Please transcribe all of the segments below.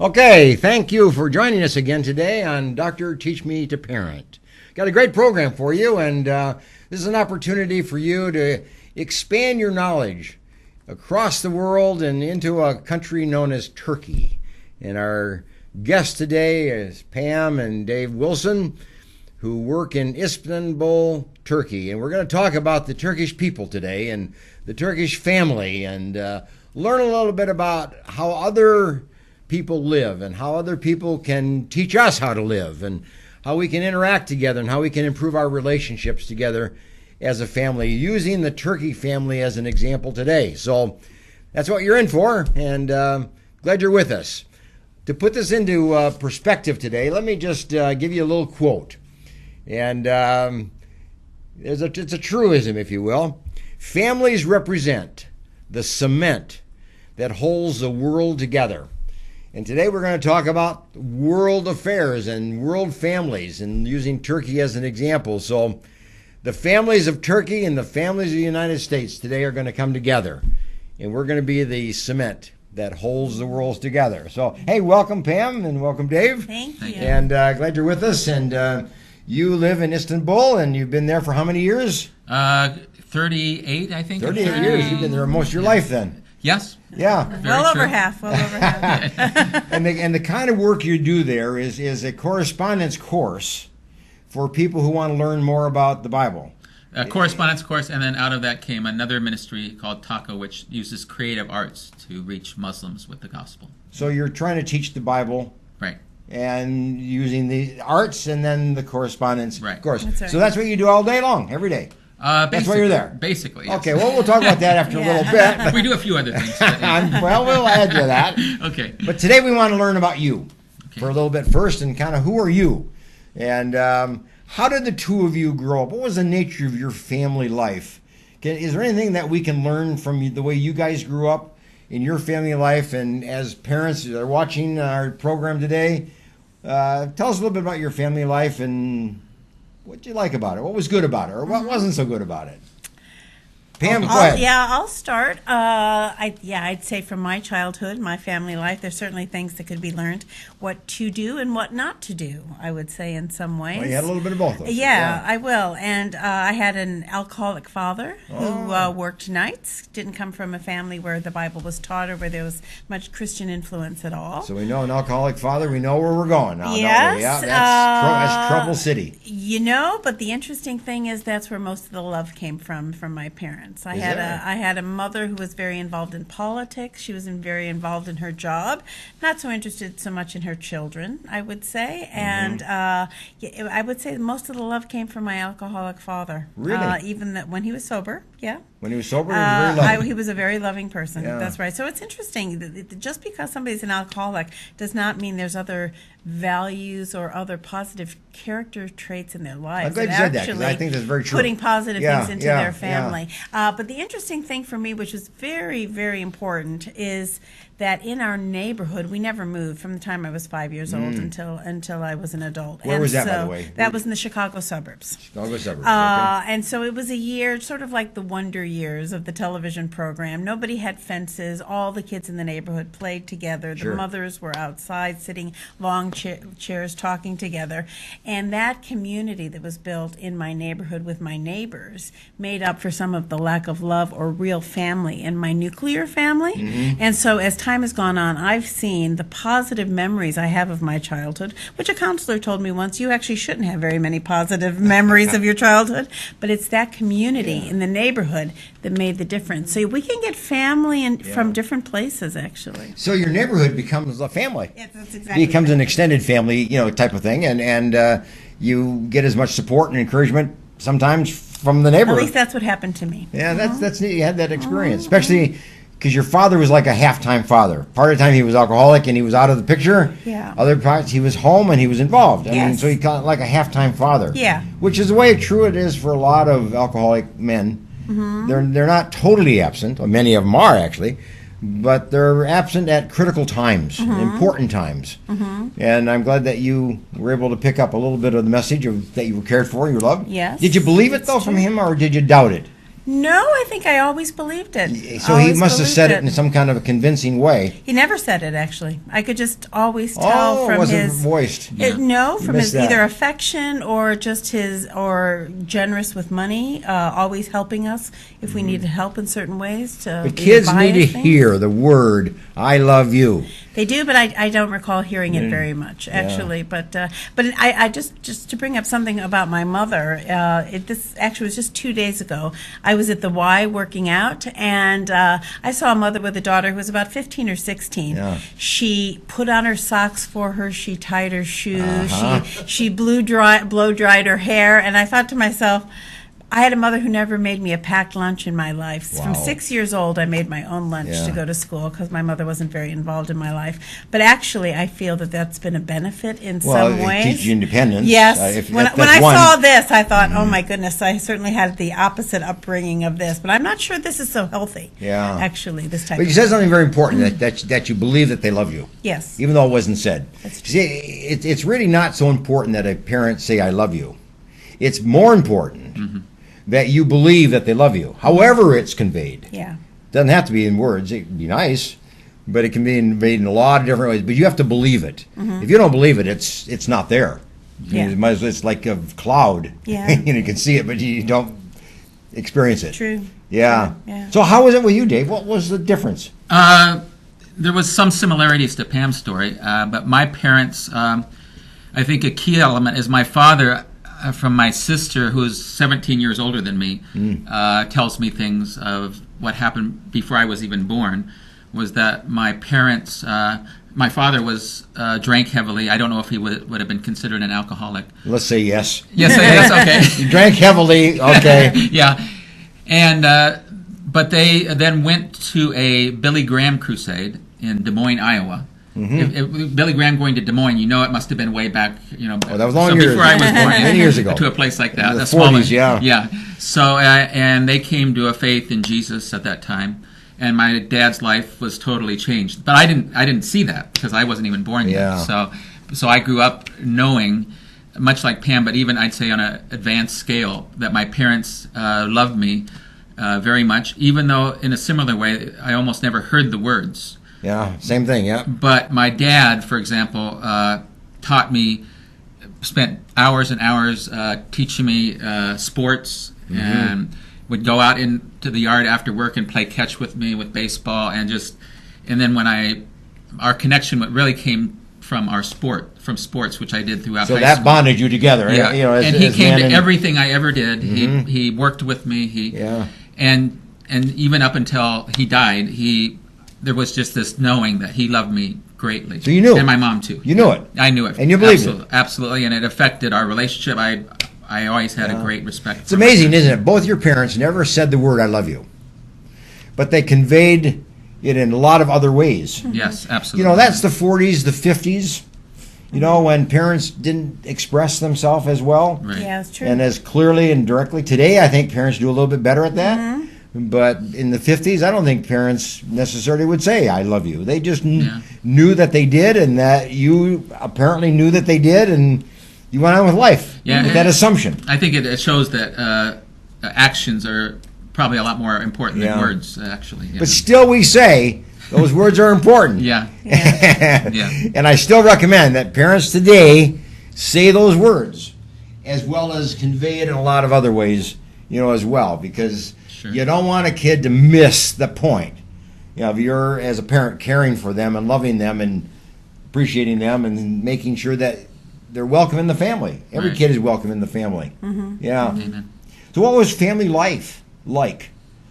Okay, thank you for joining us again today on Dr. Teach Me to Parent. Got a great program for you, and this is an opportunity for you to expand your knowledge across the world and into a country known as Turkey. And our guest today is Pam and Dave Wilson, who work in Istanbul, Turkey. And we're going to talk about the Turkish people today and the Turkish family and learn a little bit about how other people live and how other people can teach us how to live and how we can interact together and how we can improve our relationships together as a family, using the Turkey family as an example today. So that's what you're in for, and glad you're with us. To put this into perspective today, let me just give you a little quote. And it's a truism, if you will. Families represent the cement that holds the world together. And today we're going to talk about world affairs and world families and using Turkey as an example. So the families of Turkey and the families of the United States today are going to come together. And we're going to be the cement that holds the world together. So, hey, welcome, Pam, and welcome, Dave. Thank you. And glad you're with us. And you live in Istanbul, and you've been there for how many years? 38, I think. 38 years. You've been there most of your life then. Yes. Yeah. Well over half. And the kind of work you do there is a correspondence course for people who want to learn more about the Bible. A correspondence course, and then out of that came another ministry called TACA, which uses creative arts to reach Muslims with the gospel. So you're trying to teach the Bible. Right. And using the arts and then the correspondence course. That's right. So that's what you do all day long, every day. That's why you're there. Basically, yes. Okay, well, we'll talk about that after a little bit. We do a few other things. Well, we'll add to that. Okay. But today we want to learn about you for a little bit first, and kind of who are you? And how did the two of you grow up? What was the nature of your family life? Is there anything that we can learn from the way you guys grew up in your family life? And as parents that are watching our program today, tell us a little bit about your family life and what you like about it, what was good about it, or what wasn't so good about it. Pam, go ahead. I'll start. I'd say from my childhood, my family life, there's certainly things that could be learned, what to do and what not to do, I would say in some ways. Well, you had a little bit of both of those. Yeah, I will. And I had an alcoholic father who worked nights, didn't come from a family where the Bible was taught or where there was much Christian influence at all. So we know an alcoholic father, we know where we're going now, yes, don't we? Yeah, that's Trouble City. You know, but the interesting thing is that's where most of the love came from my parents. I had a mother who was very involved in politics. She was very involved in her job, not so interested so much in her children, I would say. And I would say most of the love came from my alcoholic father. Really? Even that when he was sober, yeah. When he was sober, he was very loving. He was a very loving person. Yeah. That's right. So it's interesting. Just because somebody's an alcoholic does not mean there's other values or other positive character traits in their lives. I'm glad you said that, because I think that's very true. Putting positive things into their family. But the interesting thing for me, which was very, very important, is that in our neighborhood, we never moved from the time I was 5 years old until I was an adult. Where was that, by the way? That was in the Chicago suburbs. Chicago suburbs, okay. And so it was a year, sort of like the wonder years of the television program. Nobody had fences. All the kids in the neighborhood played together. Sure. The mothers were outside sitting long chairs talking together. And that community that was built in my neighborhood with my neighbors made up for some of the lack of love or real family in my nuclear family. And so as time has gone on, I've seen the positive memories I have of my childhood, which a counselor told me once, you actually shouldn't have very many positive memories of your childhood, but it's that community in the neighborhood that made the difference. So we can get family from different places, actually. So your neighborhood becomes a family. Yes, that's exactly It becomes an extended family, type of thing, and you get as much support and encouragement sometimes from the neighborhood. At least that's what happened to me. Yeah, that's neat. You had that experience, especially because your father was like a half-time father. Part of the time he was alcoholic and he was out of the picture. Yeah. Other parts he was home and he was involved. I mean, Yes. so he kind of like a half-time father. Yeah. Which is the way true it is for a lot of alcoholic men. They're not totally absent, or many of them are actually, but they're absent at critical times, important times. And I'm glad that you were able to pick up a little bit of the message that you were cared for, you were loved. Yes. Did you believe it though from him, or did you doubt it? No, I think I always believed it. So he Always must have believed said it in some kind of a convincing way. He never said it, actually. I could just always tell from it wasn't his voiced. no, from his missed that. either affection or just or generous with money, always helping us if we needed help in certain ways. To But kids buy need to us things. hear the word "I love you." They do, but I don't recall hearing it very much, actually. But I just to bring up something about my mother. This actually was just 2 days ago. I was at the Y working out, and I saw a mother with a daughter who was about 15 or 16. Yeah. She put on her socks for her. She tied her shoes. Uh-huh. She blow dried her hair, and I thought to myself, I had a mother who never made me a packed lunch in my life. Wow. From 6 years old, I made my own lunch Yeah. to go to school because my mother wasn't very involved in my life. But actually, I feel that that's been a benefit in some It ways. teaches you independence. Yes. When that's I one. saw this, I thought, oh my goodness, I certainly had the opposite upbringing of this. But I'm not sure this is so healthy. Yeah. Actually, this type But you of said something very important, that you believe that they love you, Yes. even though it wasn't said. That's true. See, it's really not so important that a parent say "I love you." It's more important that you believe that they love you, however it's conveyed. Yeah. Doesn't have to be in words. It can be nice, but it can be conveyed in a lot of different ways. But you have to believe it. If you don't believe it, it's not there. Yeah. You might as well, it's like a cloud. Yeah. You can see it, but you don't experience it. True. Yeah. True, yeah. So how was it with you, Dave? What was the difference? There was some similarities to Pam's story, but my parents, I think a key element is my father, from my sister, who's 17 years older than me, tells me things of what happened before I was even born, was that my parents, my father drank heavily. I don't know if he would have been considered an alcoholic. Let's say yes. Yes, okay. You drank heavily. Okay. Yeah. And but they then went to a Billy Graham crusade in Des Moines, Iowa. If Billy Graham going to Des Moines, it must have been way back, that was long so years before I was born, many years ago. to a place like that. In the a small 40s, yeah. Yeah. So, and they came to a faith in Jesus at that time, and my dad's life was totally changed. But I didn't see that because I wasn't even born Yeah. yet. So I grew up knowing, much like Pam, but even I'd say on an advanced scale, that my parents loved me very much, even though in a similar way, I almost never heard the words. Yeah, same thing, yeah. But my dad, for example, taught me, spent hours and hours teaching me sports, and would go out into the yard after work and play catch with me with baseball, and then our connection really came from sports, which I did throughout So high that school. bonded you together. Yeah, As he came man to and- everything I ever did. He worked with me. And even up until he died, there was just this knowing that he loved me greatly. So you knew and it. my mom too. You knew it. I knew it, And you believed it. absolutely, and it affected our relationship. I always had a great respect. It's amazing, isn't it? Both your parents never said the word "I love you," but they conveyed it in a lot of other ways. Yes, absolutely. That's the 40s, the 50s. When parents didn't express themselves as well Right. Yeah, it's true. and as clearly and directly. Today, I think parents do a little bit better at that. But in the 50s, I don't think parents necessarily would say, "I love you." They just knew that they did, and that you apparently knew that they did, and you went on with life with that assumption. I think it shows that actions are probably a lot more important than Yeah. words, actually. Yeah. But still, we say those words are important. Yeah. Yeah. And I still recommend that parents today say those words, as well as convey it in a lot of other ways, as well, because Sure. you don't want a kid to miss the point. If you're, as a parent, caring for them and loving them and appreciating them and making sure that they're welcome in the family. Every Right. kid is welcome in the family. Yeah. Amen. So what was family life like?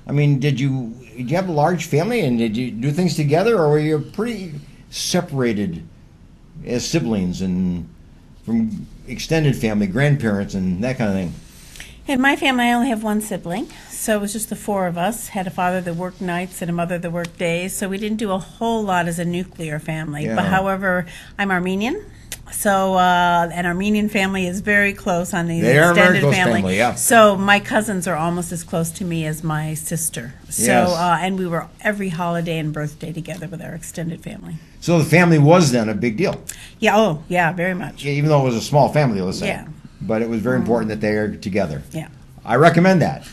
I mean, did you have a large family, and did you do things together, or were you pretty separated as siblings and from extended family, grandparents, and that kind of thing? In my family, I only have one sibling, so it was just the four of us. Had a father that worked nights and a mother that worked days, so we didn't do a whole lot as a nuclear family. Yeah. But however, I'm Armenian, so an Armenian family is very close on the They are a very extended close family. family, yeah. So my cousins are almost as close to me as my sister. So Yes. and we were every holiday and birthday together with our extended family. So the family was then a big deal, Yeah. Oh, yeah. Very much. even though it was a small family, let's say. Yeah. But it was very important that they are together. Yeah. I recommend that.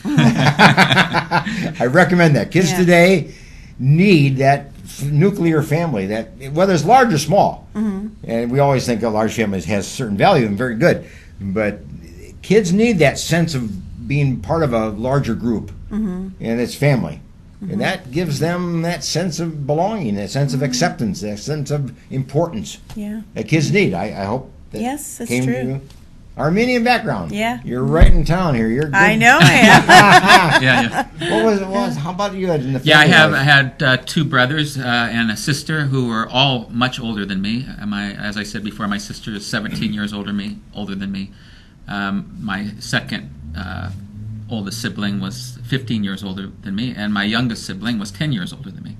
I recommend that. Kids today need that nuclear family, that whether it's large or small. And we always think a large family has certain value and very good, but kids need that sense of being part of a larger group, and it's family. And that gives them that sense of belonging, that sense of acceptance, that sense of importance that kids need. I hope that Yes, that's came true. to you. Armenian background. Yeah. You're right in town here. You're good. I know I am. Yeah. What was how about you in the family Yeah, I life? had two brothers and a sister who were all much older than me. As I said before, my sister is 17 years older than me. My second oldest sibling was 15 years older than me, and my youngest sibling was 10 years older than me.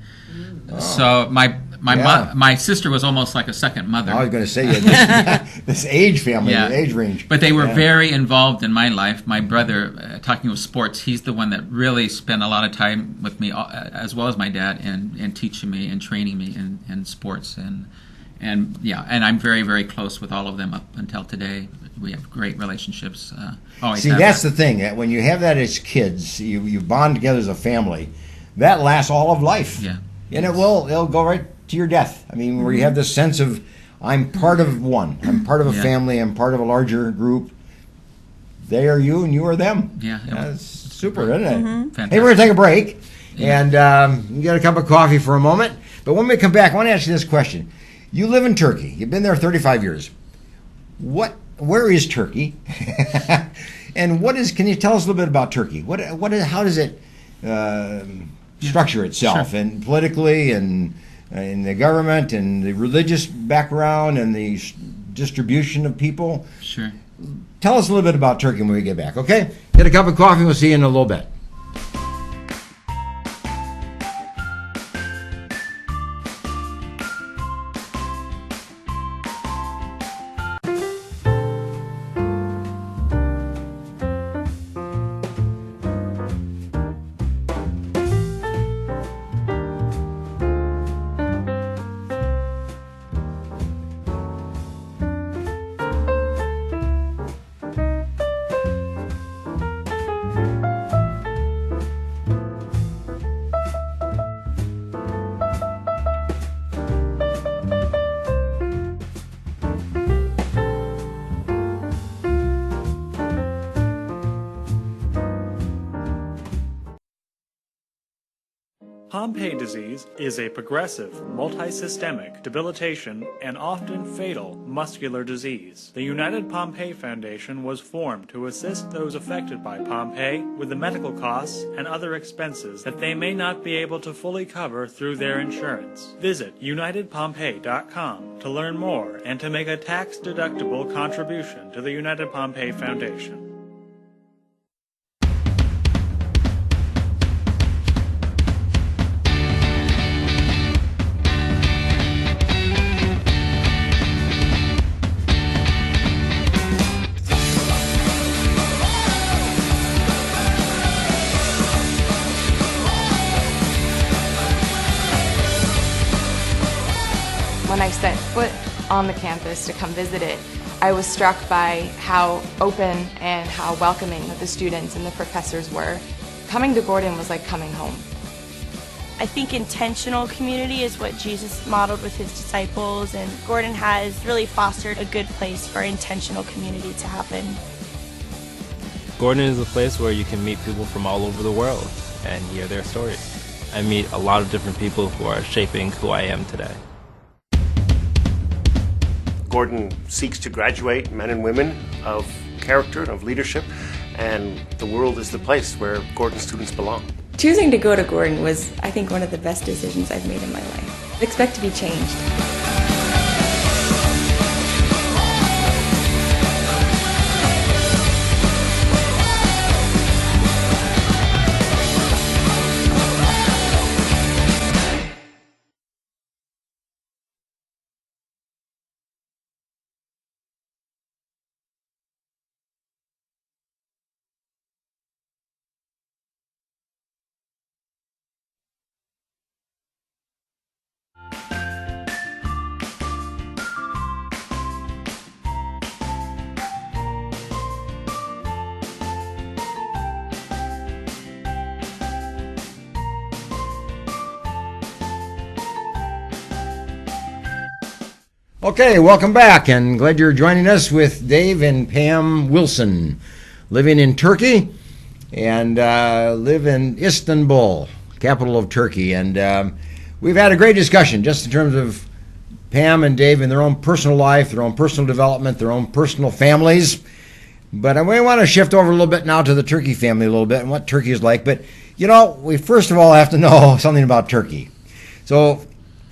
So my sister was almost like a second mother. I was going to say you had this age family, age range. But they were very involved in my life. My brother, talking of sports, he's the one that really spent a lot of time with me, as well as my dad, in teaching me and training me in sports. And I'm very, very close with all of them up until today. We have great relationships. See, that's the thing. That when you have that as kids, you bond together as a family. That lasts all of life. Yeah. And it'll go right to your death. I mean, where you have this sense of, I'm part of one. I'm part of a family. I'm part of a larger group. They are you and you are them. Yeah. That's super, isn't it? Fantastic. Hey, we're going to take a break. And you get a cup of coffee for a moment. But when we come back, I want to ask you this question. You live in Turkey. You've been there 35 years. Where is Turkey? And can you tell us a little bit about Turkey? How does it structure itself, and politically, and in the government, and the religious background, and the distribution of people? Sure. Tell us a little bit about Turkey when we get back, okay? Get a cup of coffee, we'll see you in a little bit. Pompe disease is a progressive, multisystemic, debilitation, and often fatal muscular disease. The United Pompe Foundation was formed to assist those affected by Pompe with the medical costs and other expenses that they may not be able to fully cover through their insurance. Visit UnitedPompe.com to learn more and to make a tax-deductible contribution to the United Pompe Foundation. When I set foot on the campus to come visit it, I was struck by how open and how welcoming the students and the professors were. Coming to Gordon was like coming home. I think intentional community is what Jesus modeled with his disciples, and Gordon has really fostered a good place for intentional community to happen. Gordon is a place where you can meet people from all over the world and hear their stories. I meet a lot of different people who are shaping who I am today. Gordon seeks to graduate men and women of character and of leadership, and the world is the place where Gordon students belong. Choosing to go to Gordon was, I think, one of the best decisions I've made in my life. Expect to be changed. Okay, welcome back, and glad you're joining us with Dave and Pam Wilson, living in Turkey and live in Istanbul, capital of Turkey. And we've had a great discussion just in terms of Pam and Dave and their own personal life, their own personal development, their own personal families. But I want to shift over a little bit now to the Turkey family a little bit and what Turkey is like. But, you know, we first of all have to know something about Turkey. So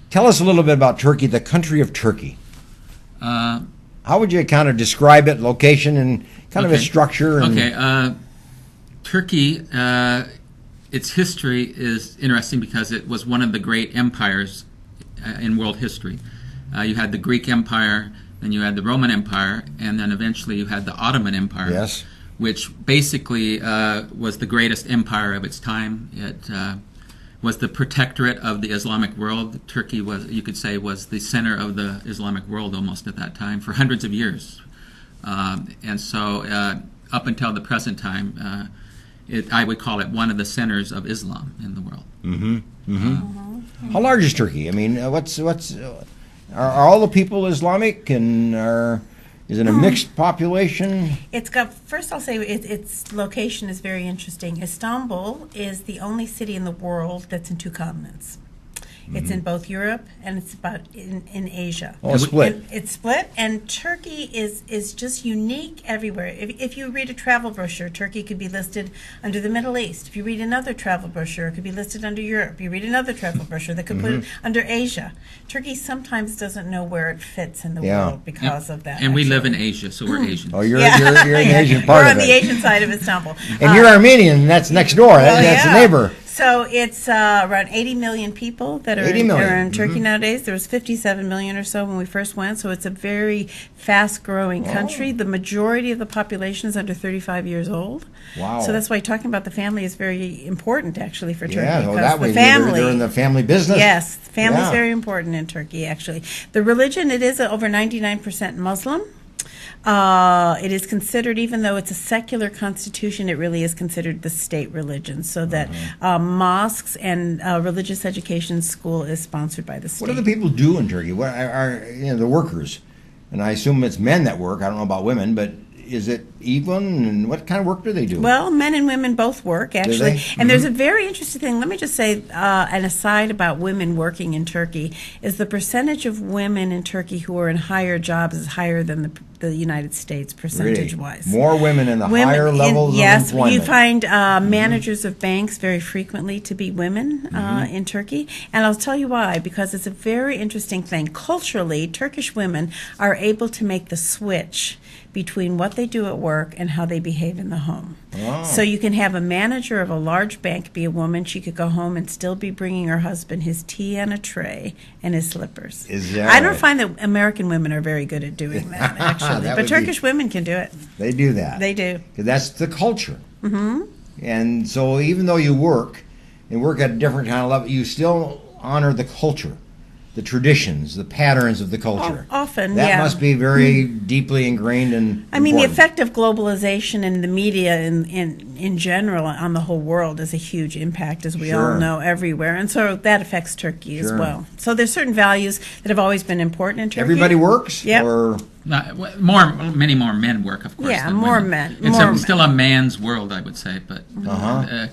tell us a little bit about Turkey, the country of Turkey. How would you kind of describe it, location, and kind of its structure? And Turkey, its history is interesting because it was one of the great empires in world history. You had the Greek Empire, then you had the Roman Empire, and then eventually you had the Ottoman Empire, yes, which basically was the greatest empire of its time. It was the protectorate of the Islamic world. Turkey was, you could say, was the center of the Islamic world almost at that time for hundreds of years. And so up until the present time, I would call it one of the centers of Islam in the world. Mm-hmm. Mm-hmm. How large is Turkey? I mean, are all the people Islamic, and is it a mixed population? It's got, first I'll say its location is very interesting. Istanbul is the only city in the world that's in two continents. It's in both Europe and it's about in Asia. Oh, split. It's split, and Turkey is just unique everywhere. If you read a travel brochure, Turkey could be listed under the Middle East. If you read another travel brochure, it could be listed under Europe. You read another travel brochure that could put it under Asia. Turkey sometimes doesn't know where it fits in the world because of that. And we live in Asia, so we're Asians. Oh, you're in the Asian part we're of it. on the Asian side of Istanbul. And you're Armenian, and that's next door. That's a neighbor. So it's around 80 million people that are in Turkey nowadays. There was 57 million or so when we first went, so it's a very fast-growing country. The majority of the population is under 35 years old. Wow. So that's why talking about the family is very important, actually, for Turkey. Yeah, well, that way family, they're in the family business. Yes, family is very important in Turkey, actually. The religion, it is over 99% Muslim. It is considered, even though it's a secular constitution, it really is considered the state religion, so that mosques and religious education school is sponsored by the state. What do the people do in Turkey? What are the workers? And I assume it's men that work. I don't know about women, but is it even? And what kind of work do they do? Well, men and women both work, actually. And there's a very interesting thing. Let me just say an aside about women working in Turkey is the percentage of women in Turkey who are in higher jobs is higher than the United States, percentage-wise. Really? More women in the higher levels of employment. Yes, you find managers of banks very frequently to be women in Turkey. And I'll tell you why, because it's a very interesting thing. Culturally, Turkish women are able to make the switch between what they do at work and how they behave in the home. Oh. So you can have a manager of a large bank be a woman. She could go home and still be bringing her husband his tea on a tray and his slippers. I don't find that American women are very good at doing that, actually. But Turkish women can do it. They do that. They do. That's the culture. Mm-hmm. And so even though you work at a different kind of level, you still honor the culture, the traditions, the patterns of the culture. Often, that must be very deeply ingrained and I mean, the effect of globalization and the media in general on the whole world is a huge impact, as we all know, everywhere. And so that affects Turkey as well. So there's certain values that have always been important in Turkey. Everybody works? Yeah. Or many more men work, of course. Yeah, than more women. men. It's still a man's world, I would say, but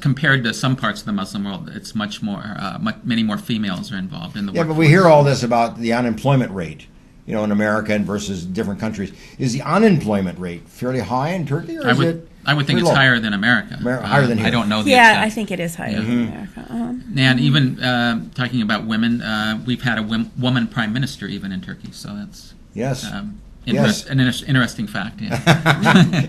compared to some parts of the Muslim world, it's much more. Many more females are involved in the work. Yeah, but we hear all this about the unemployment rate, in America and versus different countries. Is the unemployment rate fairly high in Turkey, or I would think it's higher than America. Higher than here. I don't know the extent. extent. I think it is higher than America. And even talking about women, we've had a woman prime minister even in Turkey, so that's an interesting fact. Yeah.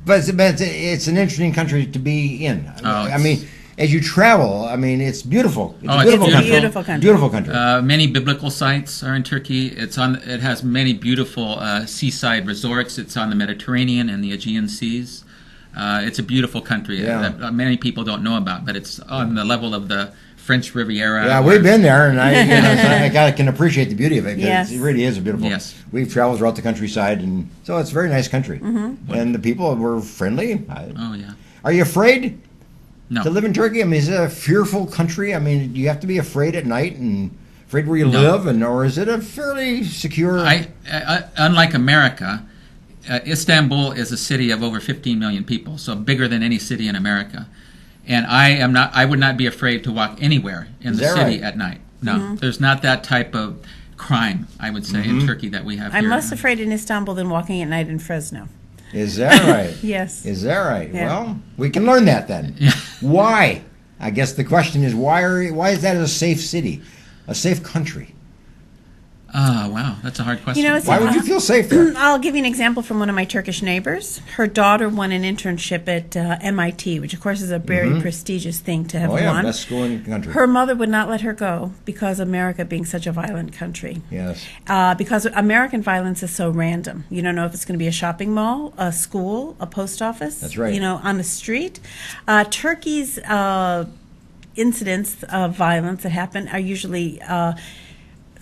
But it's an interesting country to be in. I mean, as you travel, it's beautiful. It's a beautiful country. Beautiful country. Many biblical sites are in Turkey. It has many beautiful seaside resorts. It's on the Mediterranean and the Aegean Seas. It's a beautiful country that many people don't know about, but it's on the level of the French Riviera. Yeah, we've been there, and I can appreciate the beauty of it, because it really is a beautiful. Yes. We've traveled throughout the countryside, and so it's a very nice country. Mm-hmm. And the people were friendly. Are you afraid to live in Turkey? Is it a fearful country? Do you have to be afraid at night and afraid where you live, or is it a fairly secure? Unlike America, Istanbul is a city of over 15 million people, so bigger than any city in America. And I would not be afraid to walk anywhere in the city at night. No, there's not that type of crime, I would say, in Turkey that we have here. I'm less afraid in Istanbul than walking at night in Fresno. Is that right? Yes. Is that right? Yeah. Well, we can learn that then. Why? I guess the question is, why is that a safe city, a safe country? Oh, wow. That's a hard question. Why would you feel safe there? I'll give you an example from one of my Turkish neighbors. Her daughter won an internship at MIT, which, of course, is a very prestigious thing to have won. Best school in the country. Her mother would not let her go because America being such a violent country. Yes. Because American violence is so random. You don't know if it's going to be a shopping mall, a school, a post office. That's right. On the street. Turkey's incidents of violence that happen are usually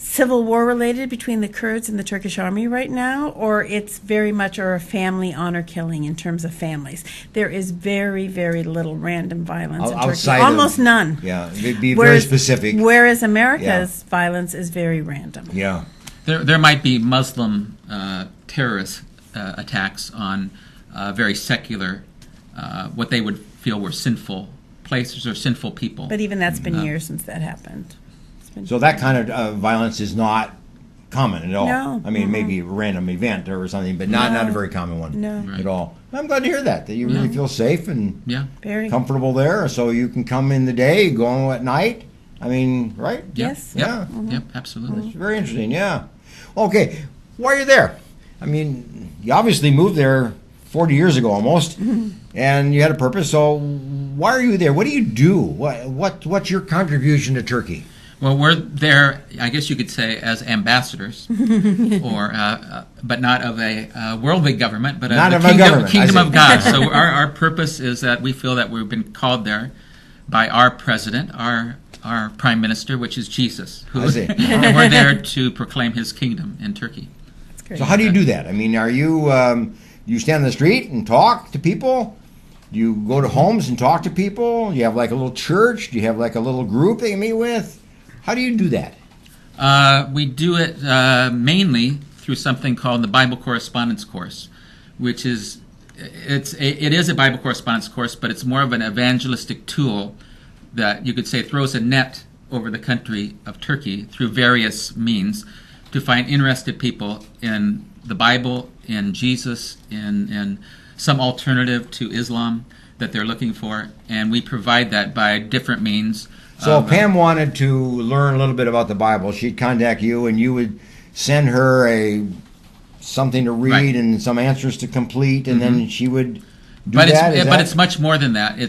civil war related between the Kurds and the Turkish army right now, or it's very much a family honor killing in terms of families. There is very, very little random violence in Turkey. Almost none. Yeah, be very specific. Whereas America's violence is very random. Yeah. There might be Muslim terrorist attacks on very secular, what they would feel were sinful places or sinful people. But even that's been years since that happened. So that kind of violence is not common at all. No. I mean, maybe a random event or something, but not a very common one at all. I'm glad to hear that you really feel safe and very comfortable there. So you can come in the day, go at night. I mean, right? Yes. Yeah. Yep, absolutely. It's very interesting, yeah. Okay, why are you there? I mean, you obviously moved there 40 years ago almost, and you had a purpose. So why are you there? What do you do? What's your contribution to Turkey? Well, we're there, I guess you could say, as ambassadors, or but not of a worldly government, but not of the kingdom of God. So our purpose is that we feel that we've been called there by our president, our prime minister, which is Jesus. And we're there to proclaim his kingdom in Turkey. That's great. So how do you do that? I mean, are you you stand on the street and talk to people? Do you go to homes and talk to people? Do you have like a little church? Do you have like a little group that you meet with? How do you do that? We do it mainly through something called the Bible Correspondence Course, which is it is a Bible Correspondence Course, but it's more of an evangelistic tool that you could say throws a net over the country of Turkey through various means to find interested people in the Bible, in Jesus, in some alternative to Islam that they're looking for, and we provide that by different means. So if Pam wanted to learn a little bit about the Bible, she'd contact you, and you would send her something to read and some answers to complete, and then she would do that? But it's much more than that.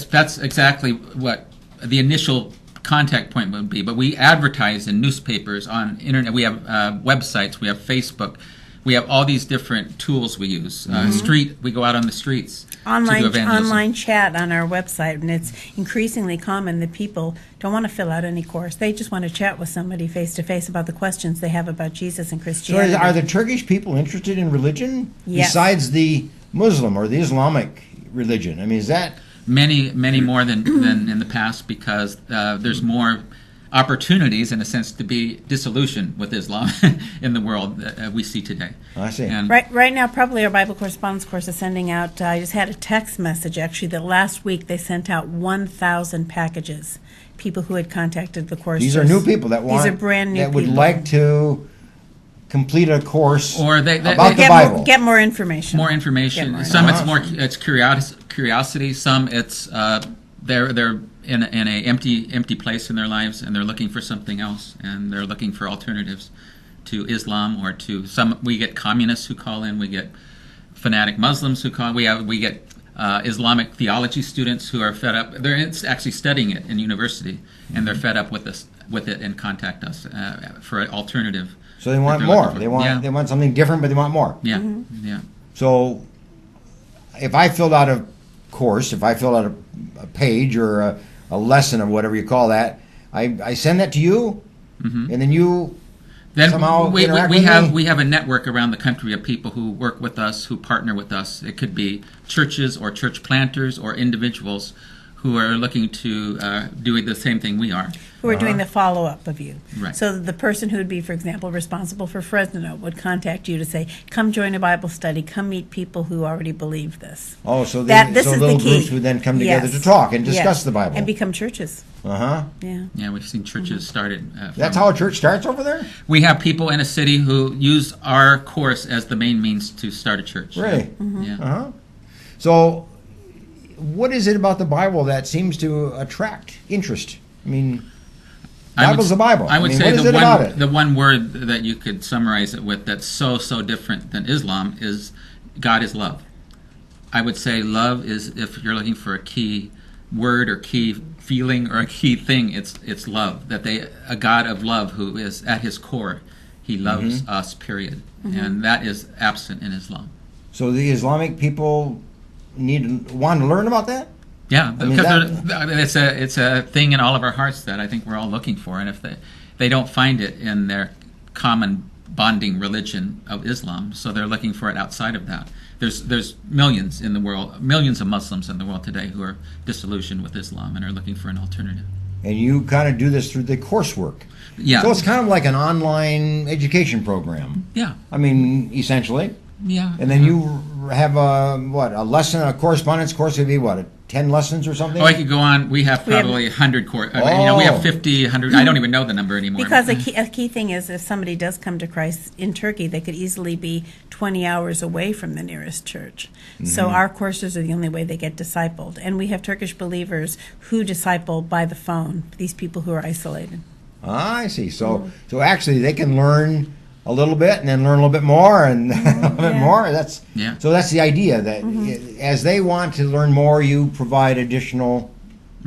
That's exactly what the initial contact point would be. But we advertise in newspapers, on internet. We have websites. We have Facebook. We have all these different tools we use. We go out on the streets. Online chat on our website, and it's increasingly common that people don't want to fill out any course. They just want to chat with somebody face to face about the questions they have about Jesus and Christianity. So are the Turkish people interested in religion besides the Muslim or the Islamic religion? I mean, is that many more than in the past, because there's more opportunities, in a sense, to be disillusioned with Islam in the world that we see today. I see. And right now, probably our Bible Correspondence Course is sending out, I just had a text message, actually, that last week they sent out 1,000 packages, people who had contacted the course. These are new people that These are brand new that would people. like to complete a course or about the Bible. Get more information. More information. Some it's curiosity. Some it's they're in an empty place in their lives, and they're looking for something else, and they're looking for alternatives to Islam or to some. We get communists who call in. We get fanatic Muslims who call. We get Islamic theology students who are fed up. They're actually studying it in university, and they're fed up with it and contact us for an alternative. So they want more. They want something different, but they want more. Yeah, yeah. So if I filled out a course, if I filled out a page or a lesson or whatever you call that, I send that to you, and then you somehow interact with me? We have a network around the country of people who work with us, who partner with us. It could be churches or church planters or individuals who are looking to do the same thing we are. Who are doing the follow-up of you. Right. So the person who would be, for example, responsible for Fresno would contact you to say, come join a Bible study, come meet people who already believe this. Oh, so This is little the key. groups would then come together Yes. to talk and discuss Yes. the Bible. And become churches. Uh-huh. Yeah. Yeah, we've seen churches started. That's how a church starts over there? We have people in a city who use our course as the main means to start a church. Really? Yeah. Uh-huh. So what is it about the Bible that seems to attract interest? I mean, Bible's the Bible. I would say what is it about it? the one word that you could summarize it with that's so different than Islam is God is love. I would say love is, if you're looking for a key word or key feeling or a key thing, it's love. That a God of love who is at his core, he loves us, period. And that is absent in Islam. So the Islamic people want to learn about that? Yeah, I mean, because it's a thing in all of our hearts that I think we're all looking for, and if they don't find it in their common bonding religion of Islam, so they're looking for it outside of that. There's millions in the world, millions of Muslims in the world today who are disillusioned with Islam and are looking for an alternative. And you kind of do this through the coursework. Yeah. So it's kind of like an online education program. Yeah. I mean, essentially. Yeah. And then you have a lesson, a correspondence course would be 10 lessons or something? Oh, I could go on. We have probably 100 courses. We have 50, 100. I don't even know the number anymore. Because a key thing is, if somebody does come to Christ in Turkey, they could easily be 20 hours away from the nearest church. So our courses are the only way they get discipled. And we have Turkish believers who disciple by the phone, these people who are isolated. I see. So actually they can learn a little bit and then learn a little bit more and a little bit more. So that's the idea, that as they want to learn more, you provide additional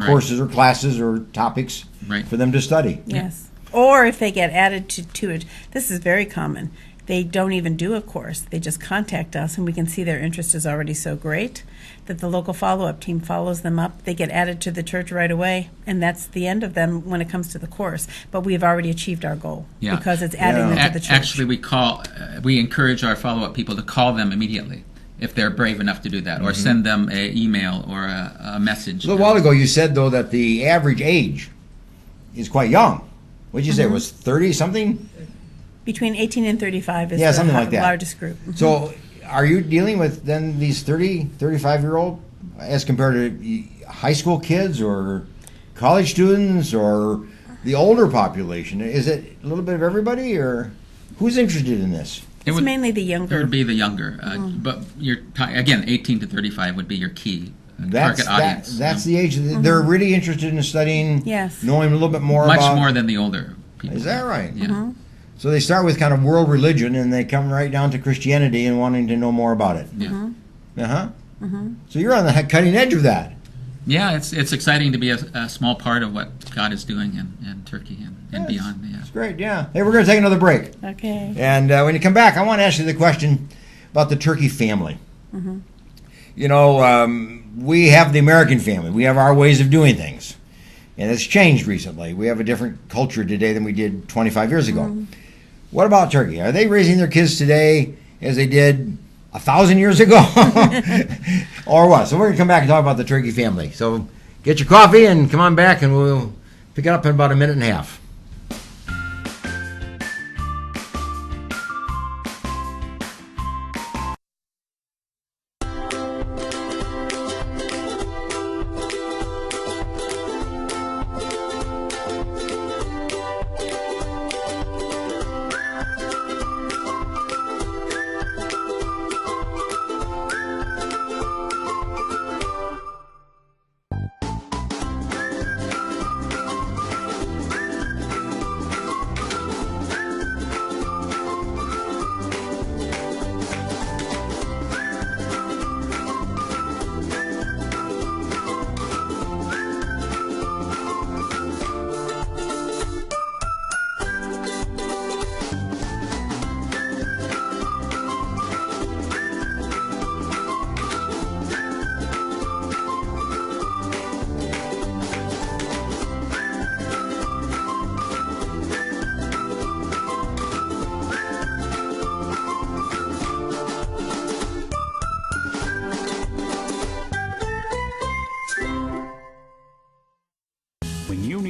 courses or classes or topics for them to study. Yes. Or if they get added to it, this is very common. They don't even do a course. They just contact us, and we can see their interest is already so great that the local follow-up team follows them up. They get added to the church right away, and that's the end of them when it comes to the course. But we've already achieved our goal because it's adding them to the church. Actually, we encourage our follow-up people to call them immediately if they're brave enough to do that, or send them an email or a message. A little while ago you said, though, that the average age is quite young. What did you say, it was 30-something? Between 18 and 35 is something like that. Largest group. So are you dealing with then these 30, 35-year-old as compared to high school kids or college students or the older population? Is it a little bit of everybody, or who's interested in this? It's mainly the younger. It would be the younger. But again, 18 to 35 would be your key target audience. That's the age. They're really interested in studying, knowing a little bit more Much about... more than the older people. Is that right? Yeah. So they start with kind of world religion, and they come right down to Christianity and wanting to know more about it. Yeah. So you're on the cutting edge of that. Yeah, it's exciting to be a small part of what God is doing in Turkey and beyond. Yeah. It's great, yeah. Hey, we're going to take another break. Okay. And when you come back, I want to ask you the question about the Turkey family. You know, we have the American family. We have our ways of doing things. And it's changed recently. We have a different culture today than we did 25 years ago. What about Turkey? Are they raising their kids today as they did 1,000 years ago? Or what? So we're going to come back and talk about the Turkey family. So get your coffee and come on back, and we'll pick it up in about a minute and a half.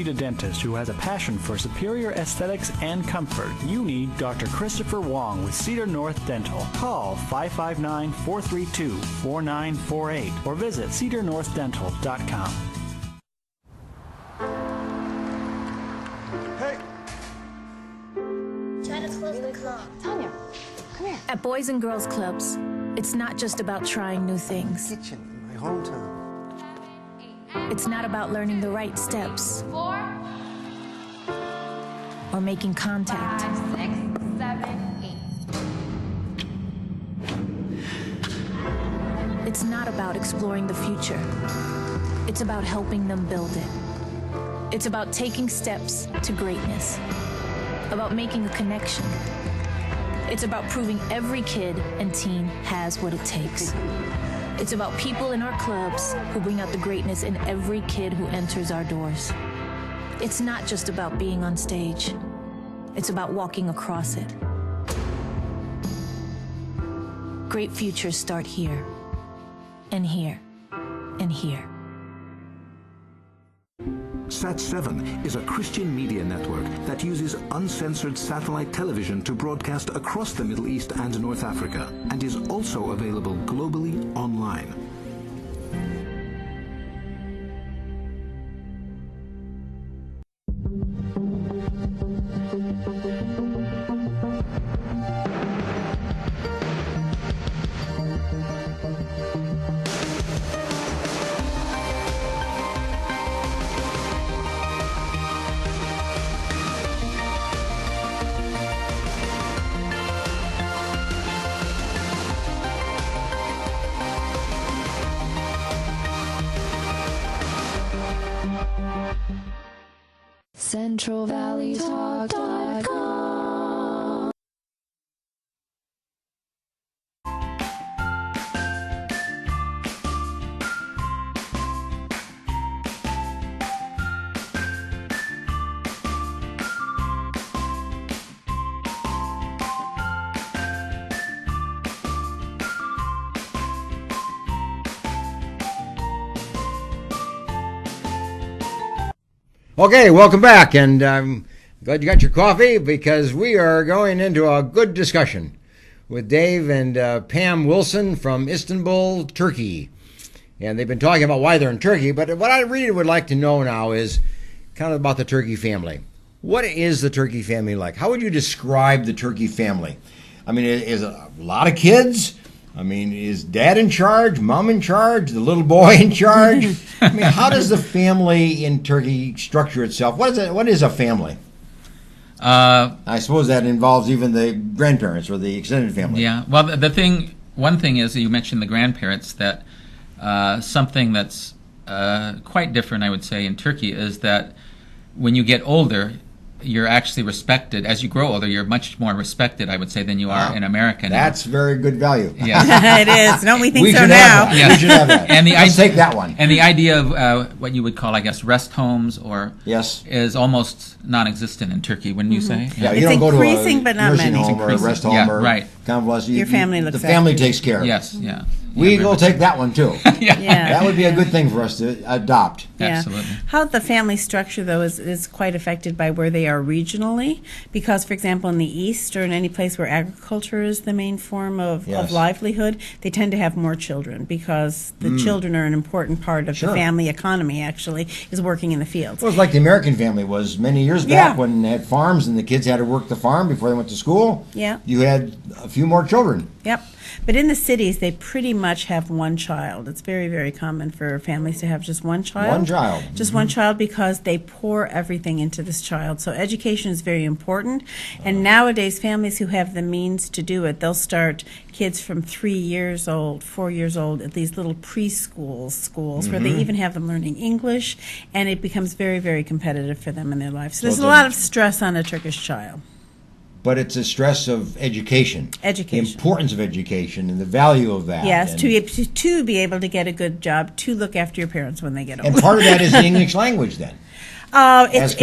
need a dentist who has a passion for superior aesthetics and comfort, you need Dr. Christopher Wong with Cedar North Dental. Call 559-432-4948 or visit cedarnorthdental.com. Hey! Try to close the club. Tanya, come here. At Boys and Girls Clubs, it's not just about trying new things. Kitchen in my hometown. It's not about learning the right steps. 4, or making contact. 5, 6, 7, 8. It's not about exploring the future. It's about helping them build it. It's about taking steps to greatness. About making a connection. It's about proving every kid and teen has what it takes. It's about people in our clubs who bring out the greatness in every kid who enters our doors. It's not just about being on stage. It's about walking across it. Great futures start here, and here, and here. Sat7 is a Christian media network that uses uncensored satellite television to broadcast across the Middle East and North Africa, and is also available globally online. CentralValleyTalk.com. Okay, welcome back, and I'm glad you got your coffee because we are going into a good discussion with Dave and Pam Wilson from Istanbul, Turkey. And they've been talking about why they're in Turkey, but what I really would like to know now is kind of about the Turkey family. What is the Turkey family like? How would you describe the Turkey family? I mean, is it a lot of kids? I mean, is dad in charge, mom in charge, the little boy in charge? I mean, how does the family in Turkey structure itself? What is a family? I suppose that involves even the grandparents or the extended family. Yeah. Well, one thing is you mentioned the grandparents. That something that's quite different, I would say, in Turkey is that when you get older, you're actually respected. As you grow older, you're much more respected, I would say, than you are in America. That's very good value. Yeah. It is. Don't we think we so now? Yes. We should have that. And Let's take that one. And the idea of what you would call, I guess, rest homes or is almost non-existent in Turkey, wouldn't you say? Yeah, you don't go to a but not nursing many. home or a rest home or right. convalescent. Your family looks The family after you. takes care of it. Yes, yeah. We will take that one too. Yeah. That would be a good thing for us to adopt. Yeah. Absolutely. How the family structure, though, is quite affected by where they are regionally. Because, for example, in the East or in any place where agriculture is the main form of livelihood, they tend to have more children because the children are an important part of the family economy, actually, is working in the fields. Well, it's like the American family was many years back when they had farms and the kids had to work the farm before they went to school. Yeah. You had a few more children. Yep. But in the cities, they pretty much have one child. It's very, very common for families to have just one child. One child. Just one child because they pour everything into this child. So education is very important. And nowadays, families who have the means to do it, they'll start kids from 3 years old, 4 years old at these little preschool schools where they even have them learning English. And it becomes very, very competitive for them in their life. So there's a lot of stress on a Turkish child. But it's a stress of education. Education. The importance of education and the value of that. Yes, to be able to get a good job, to look after your parents when they get older. And part of that is the English language then. It's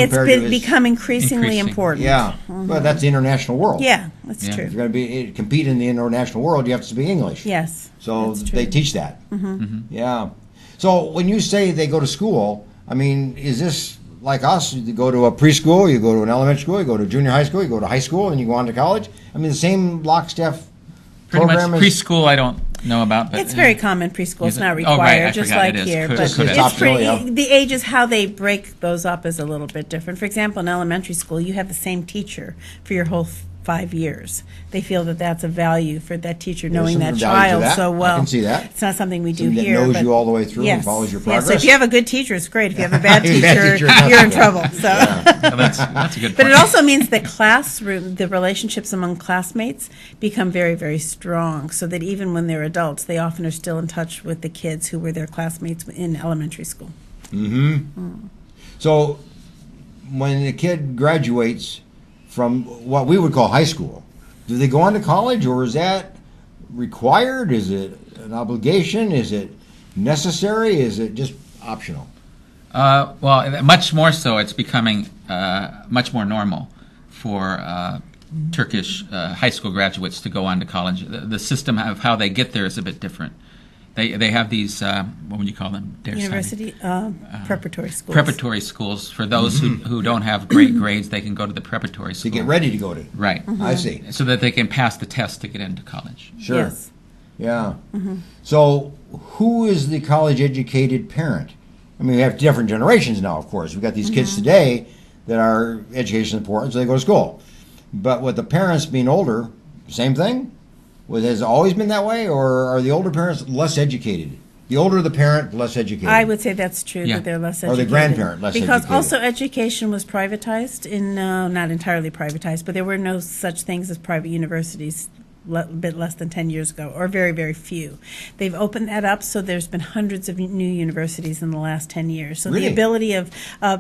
become increasingly important. Yeah, well, that's the international world. Yeah, that's true. If you're going to compete in the international world, you have to speak English. Yes, so they teach that. Yeah. So when you say they go to school, I mean, is this like us, you go to a preschool, you go to an elementary school, you go to junior high school, you go to high school, and you go on to college? I mean, the same lockstep Pretty much program preschool I don't know about. But It's very common preschool. It's not Oh, required, right, I just forgot like it is. here. Could- But could it's have. pretty, Optional, yeah. the ages, how they break those up is a little bit different. For example, in elementary school, you have the same teacher for your whole 5 years. They feel that that's a value for that teacher, knowing that some value to child that. so well. I can see that. It's not something we do Somebody that here. knows but you all the way through and yes. follows your Yes, so progress. if you have a good teacher, it's great. If you have a bad Bad teacher, teacher, not you're so in good. trouble. So. Well, that's a good But point. it also means that classroom, the relationships among classmates become very, very strong, so that even when they're adults, they often are still in touch with the kids who were their classmates in elementary school. So when the kid graduates from what we would call high school, do they go on to college, or is that required? Is it an obligation? Is it necessary? Is it just optional? Well, much more so. It's becoming much more normal for Turkish high school graduates to go on to college. The system of how they get there is a bit different. They have these, what would you call them? University preparatory schools. Preparatory schools. For those who don't have great grades, they can go to the preparatory school. To get ready to go to. Right. I see. So that they can pass the test to get into college. Sure. Yes. Yeah. So who is the college-educated parent? I mean, we have different generations now, of course. We've got these kids today that are education important, so they go to school. But with the parents being older, same thing? Has it always been that way, or are the older parents less educated? The older the parent, less educated. I would say that's true, Yeah. that they're less Or educated. the grandparent, less because educated. also education was privatized not entirely privatized, but there were no such things as private universities a bit less than 10 years ago, or very, very few. They've opened that up, so there's been hundreds of new universities in the last 10 years. So Really? the ability of,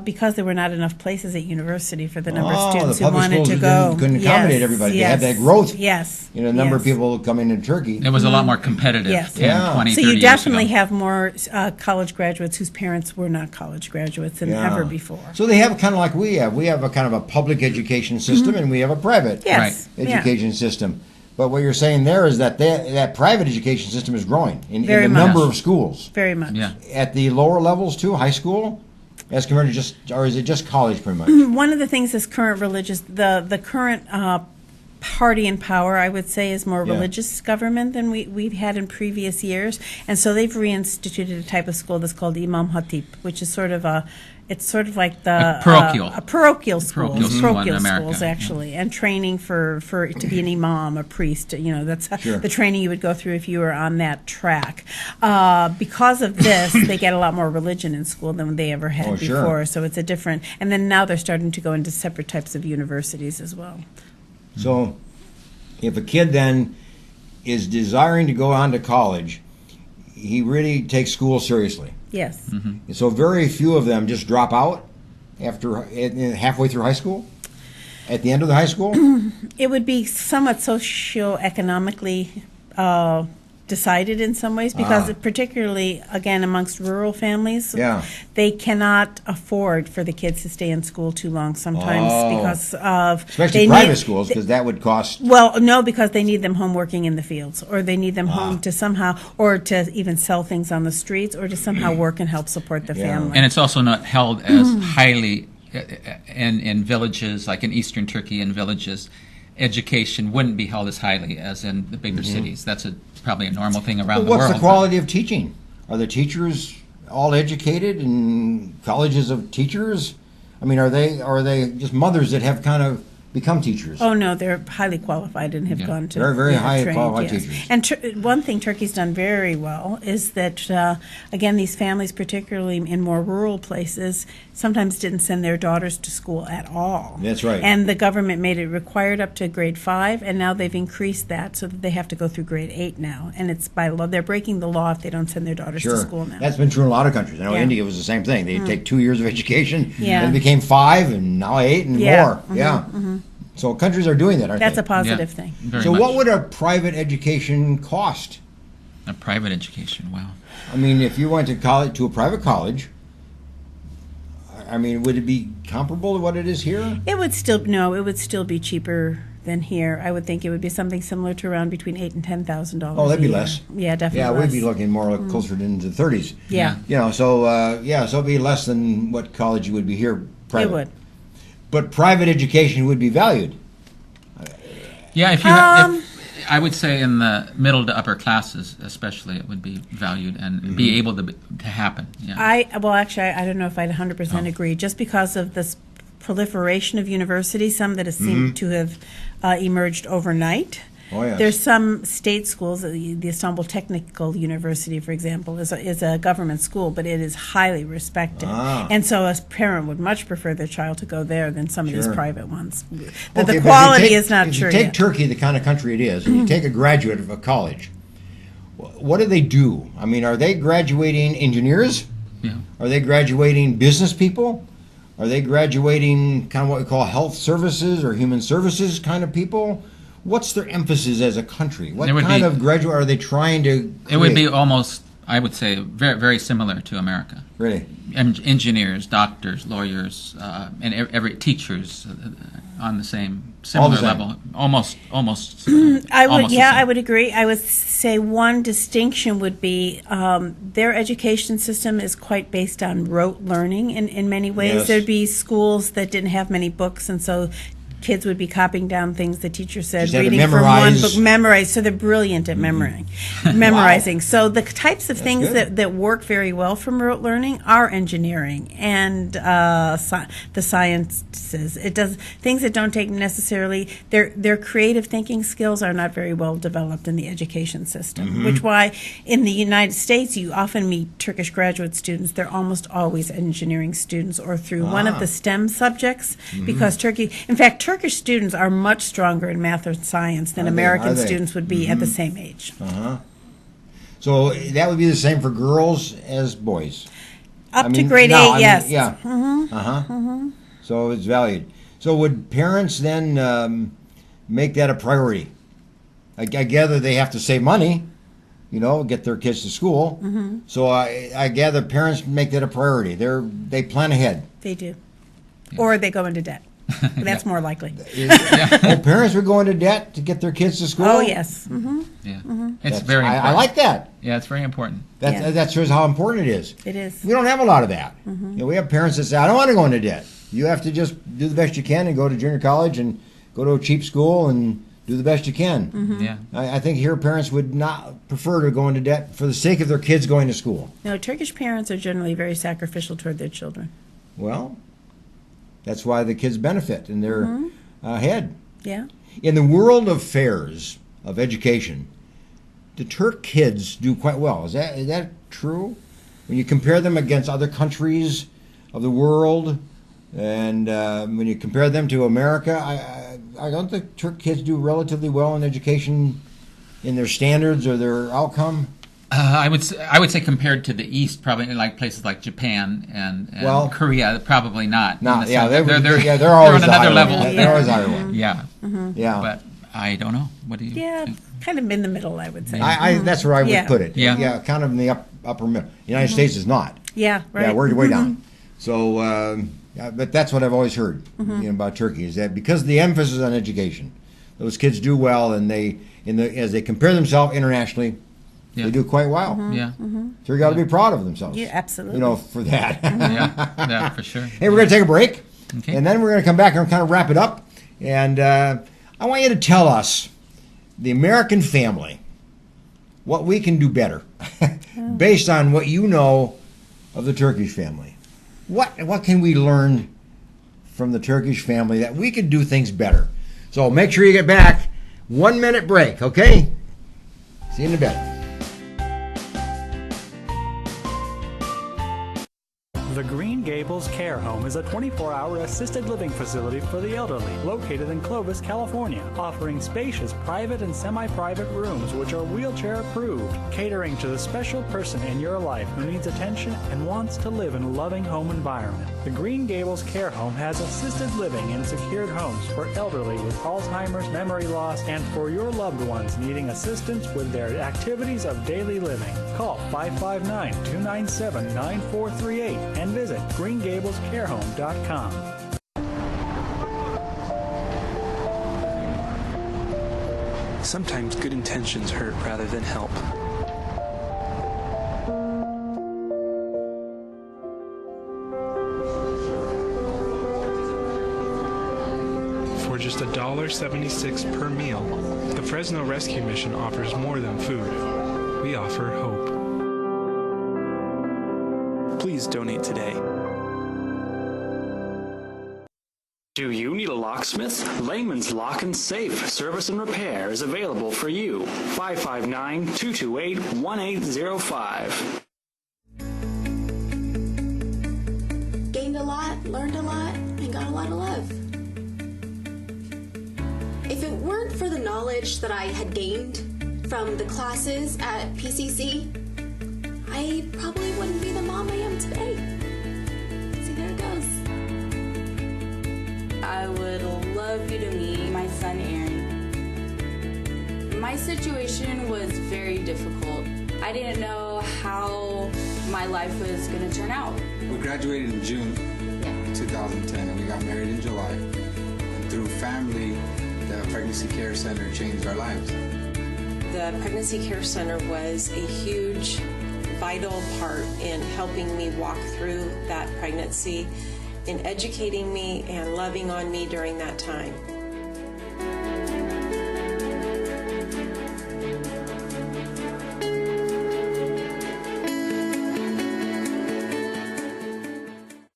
because there were not enough places at university for the number of Oh, students the who public wanted schools to didn't- go. couldn't accommodate everybody. They had that Yes. growth. Yes. You know, the number of Yes. people coming to Turkey. It was a lot more competitive Yes. 10, Yeah. 20, So 30 you years definitely ago. have more college graduates whose parents were not college graduates than Yeah. ever before. So they have kind of like we have. We have a kind of a public education system, and we have a private Yes. Yeah. education system. But what you're saying there is that that private education system is growing in Very the much. number of schools. Very much. Yeah. At the lower levels too, high school, as compared to just, or is it just college pretty much? One of the things is current religious, the current party in power, I would say, is more Yeah. religious government than we've had in previous years. And so they've reinstituted a type of school that's called Imam Hatip, which is sort of it's sort of like the A parochial. a parochial school, parochial school in America, schools yeah. actually, and training for to be an imam, a priest. You know, that's Sure. the training you would go through if you were on that track. Because of this, they get a lot more religion in school than they ever had Oh, sure. before. So it's a different. And then now they're starting to go into separate types of universities as well. So if a kid then is desiring to go on to college, he really takes school seriously. Yes. And so very few of them just drop out after halfway through high school, at the end of the high school. It would be somewhat socioeconomically decided in some ways, because particularly, again, amongst rural families, Yeah. they cannot afford for the kids to stay in school too long sometimes Oh. because of... Especially they private need- schools, because that would cost. Well, no, because they need them home working in the fields, or they need them home to somehow, or to even sell things on the streets, or to somehow work and help support the Yeah. family. And it's also not held as highly in villages, like in eastern Turkey, in villages. Education wouldn't be held as highly as in the bigger cities. That's probably a normal thing around Well, the what's world. the quality of teaching? Are the teachers all educated in colleges of teachers? I mean, are they just mothers that have kind of become teachers? Oh, no, they're highly qualified and have Yeah. gone to... Very, very high trained, qualified yes. teachers. And one thing Turkey's done very well is that, again, these families, particularly in more rural places, sometimes didn't send their daughters to school at all. That's right. And the government made it required up to grade 5, and now they've increased that so that they have to go through grade 8 now. And it's by law. They're breaking the law if they don't send their daughters to Sure. school now. That's been true in a lot of countries. I know Yeah. India was the same thing. They'd take 2 years of education, Yeah. then it became 5, and now 8 and Yeah. more. Yeah. So countries are doing that, aren't That's they? a positive Yeah. thing. Very So much. what would a private education cost? A private education, wow. I mean, if you went to college, to a private college, I mean, would it be comparable to what it is here? It would still be cheaper than here. I would think it would be something similar to around between $8,000 and $10,000. Oh, that'd be a year. less. Yeah, definitely. Yeah, less. we'd be looking more like closer into the 30s. Yeah. You know, so it'd be less than what college you would be here. Private. It would. But private education would be valued. Yeah, if I would say in the middle to upper classes, especially, it would be valued and be able to happen. Yeah. I don't know if I'd 100% agree. Just because of this proliferation of universities, some that have seemed to have emerged overnight. Oh, yes. There's some state schools. The Istanbul Technical University, for example, is a government school, but it is highly respected. And so a parent would much prefer their child to go there than some of these private ones. But the quality is not sure yet. If you take yet. Turkey, the kind of country it is, and you take a graduate of a college, what do they do? I mean, are they graduating engineers? Yeah. Are they graduating business people? Are they graduating kind of what we call health services or human services kind of people? What's their emphasis as a country? What kind of graduate are they trying to create? It would be almost, I would say, very, very similar to America. Really? Engineers, doctors, lawyers, and every teachers on the similar level. Almost. I would agree. I would say one distinction would be their education system is quite based on rote learning in many ways. Yes. There'd be schools that didn't have many books, and so kids would be copying down things the teacher said, reading from one book, memorize. So they're brilliant at memorizing. So the types of things that work very well from rote learning are engineering and the sciences. It does things that don't take necessarily their creative thinking skills are not very well developed in the education system. Which why in the United States you often meet Turkish graduate students. They're almost always engineering students or through one of the STEM subjects because in fact, Turkish students are much stronger in math or science than American students would be at the same age. So that would be the same for girls as boys? Up to grade 8, yes. Yeah. So it's valued. So would parents then make that a priority? I gather they have to save money, get their kids to school. So I gather parents make that a priority. They plan ahead. They do. Or they go into debt. That's more likely. Parents would go into debt to get their kids to school? Oh, yes. It's very important. I like that. Yeah, it's very important. That shows how important it is. It is. We don't have a lot of that. We have parents that say, I don't want to go into debt. You have to just do the best you can and go to junior college and go to a cheap school and do the best you can. Yeah. I think here parents would not prefer to go into debt for the sake of their kids going to school. No, Turkish parents are generally very sacrificial toward their children. Well, that's why the kids benefit and they're ahead. Yeah. In the world of fairs, of education, the Turk kids do quite well. Is that true? When you compare them against other countries of the world, and when you compare them to America, I don't think Turk kids do relatively well in education in their standards or their outcome. I would say compared to the East, probably like places like Japan and Korea, probably not. No, they're always on another level. They're always higher one. Yeah. Yeah. But I don't know. What do you? Yeah, kind of in the middle, I would say. That's where I would put it. Yeah. Kind of in the upper middle. The United States is not. Yeah, right. Yeah, we're way down. So, but that's what I've always heard about Turkey is that because of the emphasis on education, those kids do well, and as they compare themselves internationally. They do quite well. So you got to be proud of themselves. Yeah, absolutely. For that. Yeah, for sure. Hey, we're going to take a break, and then we're going to come back and kind of wrap it up. And I want you to tell us, the American family, what we can do better, based on what you know of the Turkish family. What can we learn from the Turkish family that we can do things better? So make sure you get back. 1 minute break, okay? See you in a bit. The Green Gables Care Home is a 24-hour assisted living facility for the elderly located in Clovis, California, offering spacious private and semi-private rooms which are wheelchair approved, catering to the special person in your life who needs attention and wants to live in a loving home environment. The Green Gables Care Home has assisted living in secured homes for elderly with Alzheimer's, memory loss, and for your loved ones needing assistance with their activities of daily living. Call 559-297-9438 and visit greengablescarehome.com. Sometimes good intentions hurt rather than help. For just $1.76 per meal, the Fresno Rescue Mission offers more than food. We offer hope. Please donate today. Do you need a locksmith? Layman's Lock and Safe Service and Repair is available for you. 559-228-1805. Gained a lot, learned a lot, and got a lot of love. If it weren't for the knowledge that I had gained from the classes at PCC, I probably wouldn't be the mom I am today. See, there it goes. I would love you to meet my son, Aaron. My situation was very difficult. I didn't know how my life was going to turn out. We graduated in June 2010 and we got married in July. And through family, the Pregnancy Care Center changed our lives. The Pregnancy Care Center was a huge, vital part in helping me walk through that pregnancy, in educating me and loving on me during that time.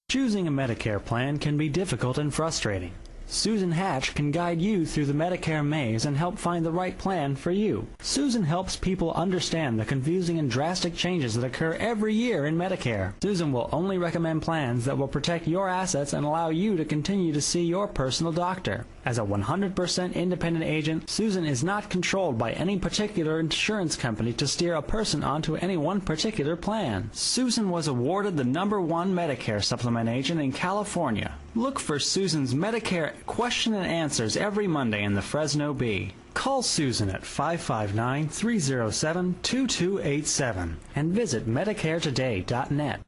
Choosing a Medicare plan can be difficult and frustrating. Susan Hatch can guide you through the Medicare maze and help find the right plan for you. Susan helps people understand the confusing and drastic changes that occur every year in Medicare. Susan will only recommend plans that will protect your assets and allow you to continue to see your personal doctor. As a 100% independent agent, Susan is not controlled by any particular insurance company to steer a person onto any one particular plan. Susan was awarded the #1 Medicare supplement agent in California. Look for Susan's Medicare question and answers every Monday in the Fresno Bee. Call Susan at 559-307-2287 and visit MedicareToday.net.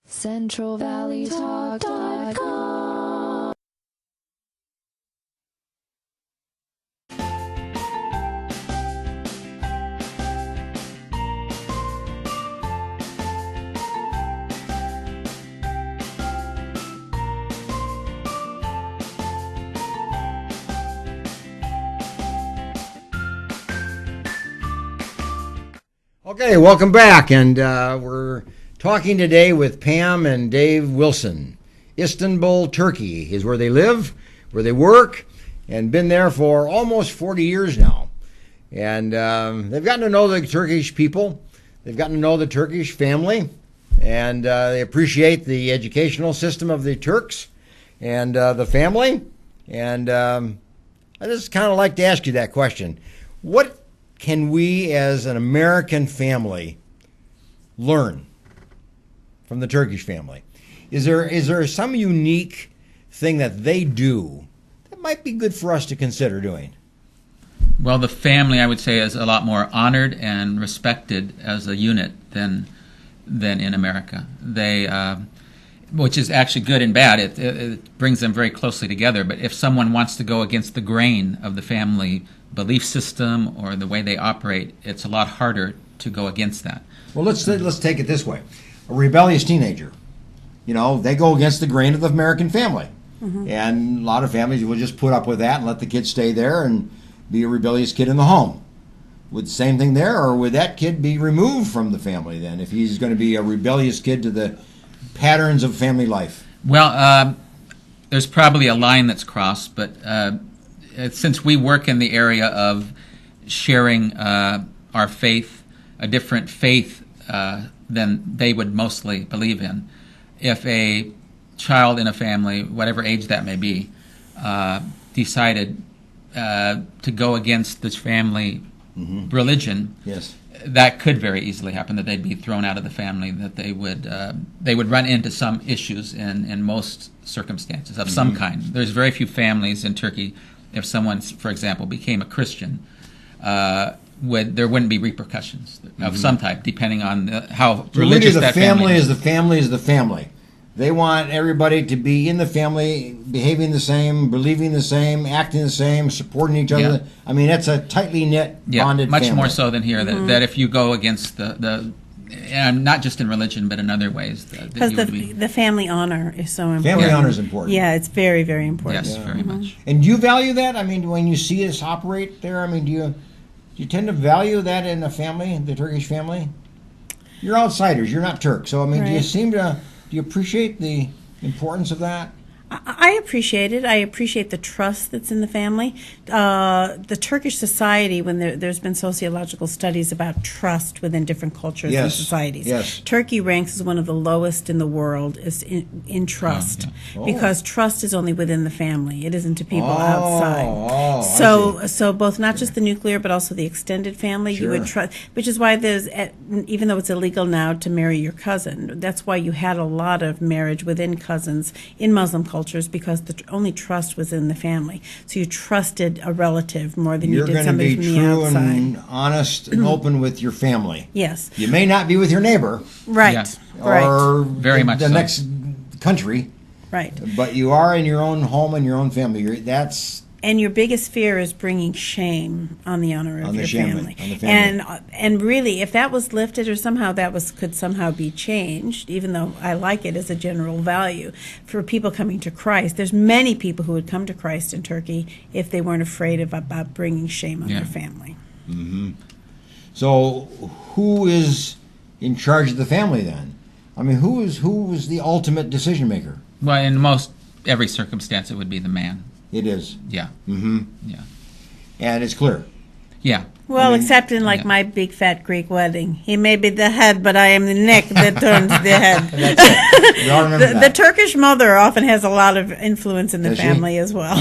CentralValleyTalk.com. Okay, welcome back, and we're talking today with Pam and Dave Wilson. Istanbul, Turkey is where they live, where they work, and been there for almost 40 years now. And they've gotten to know the Turkish people, they've gotten to know the Turkish family, and they appreciate the educational system of the Turks and the family. And I just kind of like to ask you that question. What can we as an American family learn from the Turkish family? Is there some unique thing that they do that might be good for us to consider doing? Well, the family, I would say, is a lot more honored and respected as a unit than in America. They, which is actually good and bad. It brings them very closely together. But if someone wants to go against the grain of the family belief system or the way they operate, it's a lot harder to go against that. Well, let's take it this way. A rebellious teenager, they go against the grain of the American family. Mm-hmm. And a lot of families will just put up with that and let the kid stay there and be a rebellious kid in the home. Would the same thing there, or would that kid be removed from the family then if he's going to be a rebellious kid to the patterns of family life? Well, there's probably a line that's crossed, but since we work in the area of sharing our faith, a different faith than they would mostly believe in, if a child in a family, whatever age that may be, decided to go against this family religion, yes, that could very easily happen, that they'd be thrown out of the family, that they would run into some issues in most circumstances of some kind. There's very few families in Turkey. If someone, for example, became a Christian, there wouldn't be repercussions of some type, depending on how religious that family is. The family is the family. They want everybody to be in the family, behaving the same, believing the same, acting the same, supporting each other. Yeah. I mean, that's a tightly knit, bonded much family. more so than here. That if you go against the and not just in religion, but in other ways. Because the family honor is so important. Family honor is important. Yeah, it's very, very important. Yes, very much. And do you value that? I mean, when you see us operate there, I mean, do you tend to value that in the family, the Turkish family? You're outsiders. You're not Turks. So, I mean, do you appreciate the importance of that? I appreciate it. I appreciate the trust that's in the family. The Turkish society, when there's been sociological studies about trust within different cultures and societies, Turkey ranks as one of the lowest in the world is in trust, because trust is only within the family. It isn't to people outside. So both not just the nuclear, but also the extended family, you would trust, which is why there's, even though it's illegal now to marry your cousin, that's why you had a lot of marriage within cousins in Muslim cultures, because the only trust was in the family. So you trusted a relative more than you did somebody from the outside. You're going to be true and honest and open with your family. Yes. You may not be with your neighbor. Right. Yeah. Or very much the next country. Right. But you are in your own home and your own family. And your biggest fear is bringing shame on the honor of your family. On the family. And really, if that was lifted or somehow could somehow be changed, even though I like it as a general value for people coming to Christ, there's many people who would come to Christ in Turkey if they weren't afraid about bringing shame on their family. Mm-hmm. So who is in charge of the family then? I mean, who is the ultimate decision maker? Well, in every circumstance, it would be the man. It is. Yeah. Mm-hmm. Yeah. And it's clear. Yeah. Well, except in my big fat Greek wedding. He may be the head, but I am the neck that turns the head. That's it. We all remember that. The Turkish mother often has a lot of influence in the family as well.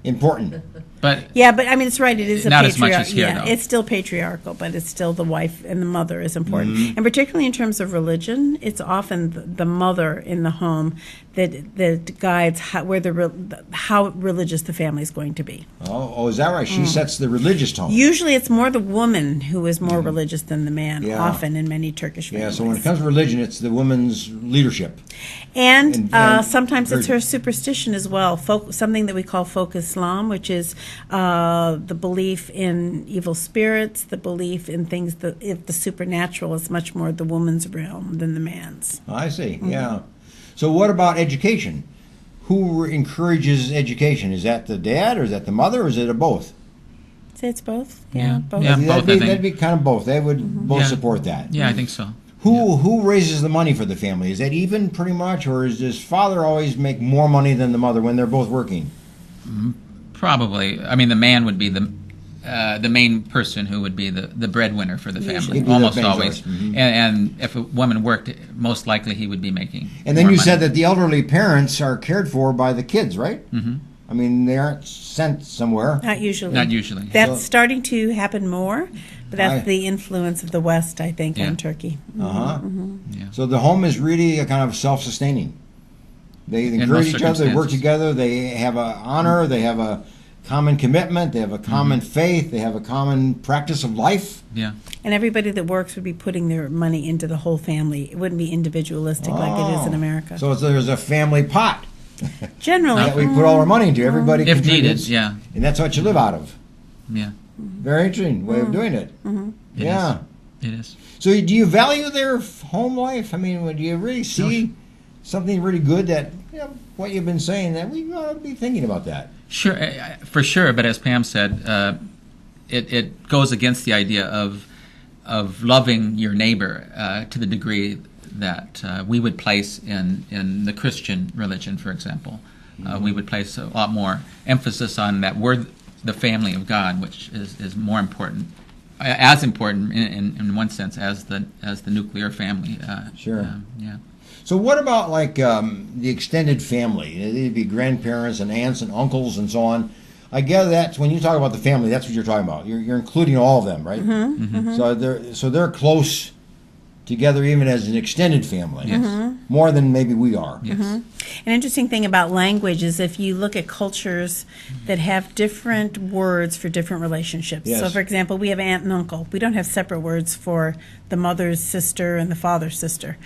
Important. But I mean, it's right. It is not as much as here, though. It's still patriarchal, but it's still the wife and the mother is important. Mm-hmm. And particularly in terms of religion, it's often the mother in the home that guides how religious the family is going to be. Oh, is that right? She sets the religious tone. Usually, it's more the woman who is more religious than the man. Yeah. Often in many Turkish families. Yeah. So when it comes to religion, it's the woman's leadership. And sometimes it's her superstition as well. Something that we call folk Islam, which is the belief in evil spirits, the belief in things if the supernatural is much more the woman's realm than the man's. I see. Mm-hmm. Yeah. So what about education? Who encourages education? Is that the dad, or is that the mother, or is it a both? I'd say it's both. Yeah, both. Yeah, that'd be kind of both. They would both support that. Yeah, I think so. Who raises the money for the family? Is that even pretty much, or does father always make more money than the mother when they're both working? Probably. I mean, the man would be the main person who would be the breadwinner for the family, almost always. Mm-hmm. And if a woman worked, most likely he would be making. And then more you money. said that the elderly parents are cared for by the kids, right? Mm-hmm. I mean, they aren't sent somewhere. Not usually. Not usually. That's starting to happen more, but that's the influence of the West, I think, on Turkey. Uh-huh. Mm-hmm. Yeah. So the home is really a kind of self-sustaining. They encourage each other, they work together, they have an honor, they have a common commitment, they have a common faith, they have a common practice of life. Yeah. And everybody that works would be putting their money into the whole family. It wouldn't be individualistic like it is in America. So there's a family pot. Generally. That we put all our money into. Everybody if contributes. Needed, yeah. And that's what you live out of. Yeah. Very interesting way of doing it. Mm-hmm. It is. So do you value their home life? I mean, do you really see something really good that, what you've been saying, that we ought to be thinking about that? Sure, for sure. But as Pam said, it goes against the idea of loving your neighbor to the degree that we would place in the Christian religion, for example. We would place a lot more emphasis on that we're the family of God, which is more important, as important in one sense as the nuclear family. Sure. Yeah. So what about the extended family? It'd be grandparents and aunts and uncles and so on. I gather that's when you talk about the family, that's what you're talking about. You're including all of them, right? Mm-hmm. Mm-hmm. So they're close together even as an extended family. Yes. More than maybe we are. Yes. An interesting thing about language is if you look at cultures that have different words for different relationships. Yes. So, for example, we have aunt and uncle. We don't have separate words for the mother's sister and the father's sister.